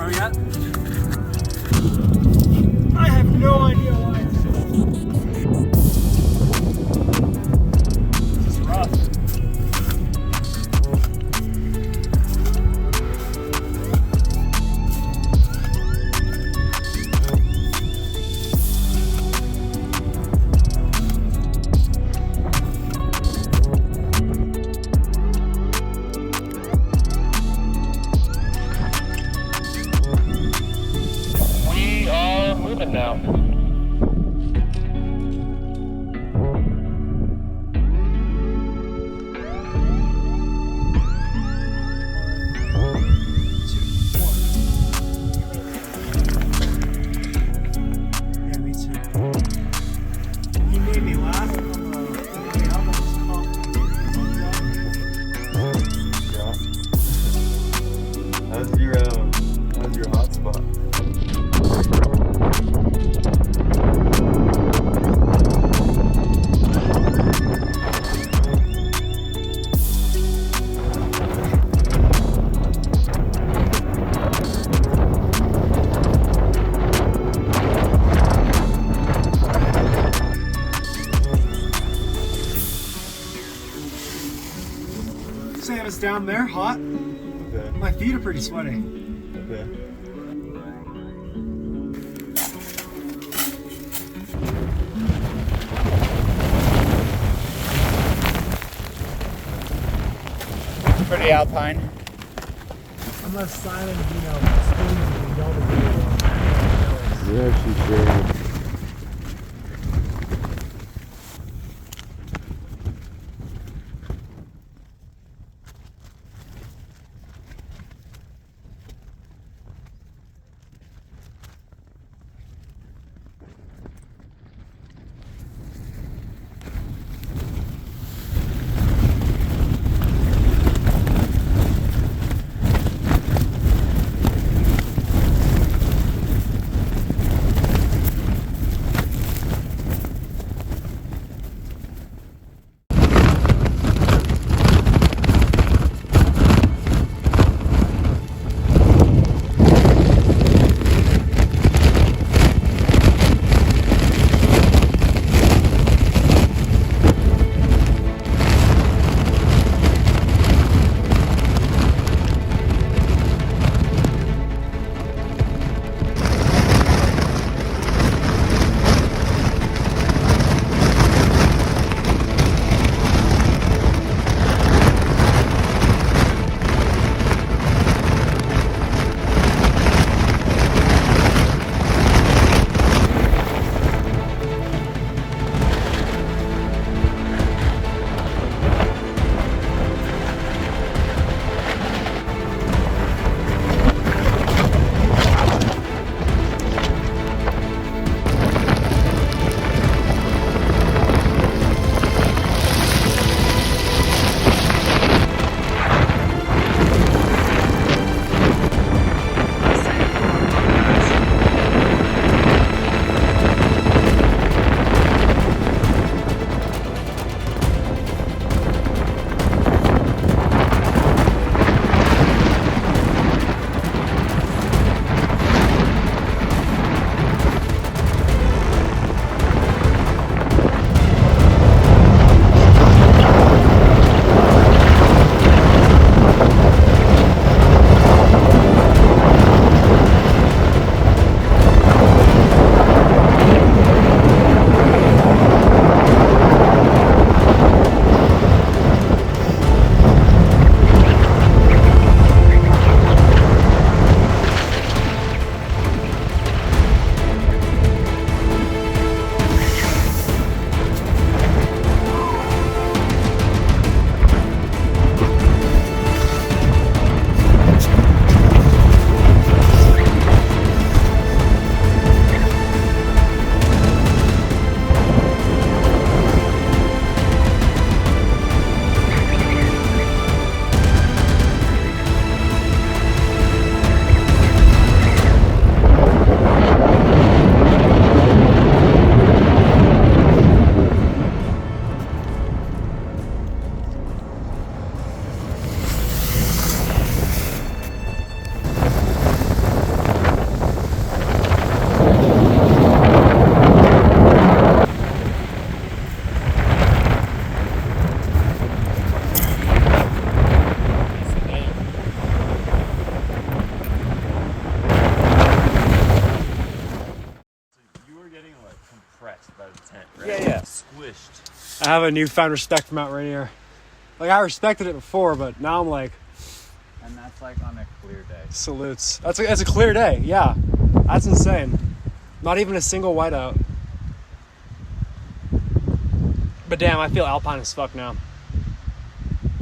GoPro yet? I have no idea why it's just rough. Now. Yeah, me too. He made me laugh on the way out of his Yeah. How's your hotspot? Sam is down there, hot. Okay. My feet are pretty sweaty. Okay. Pretty alpine. I'm less silent, spoons and don't agree. You're actually sure. right? Yeah. Squished. I have a newfound respect for Mount Rainier. Like, I respected it before, but now I'm like, And that's like on a clear day. salutes. That's a clear day, yeah. That's insane. Not even a single whiteout. But damn, I feel alpine as fuck now.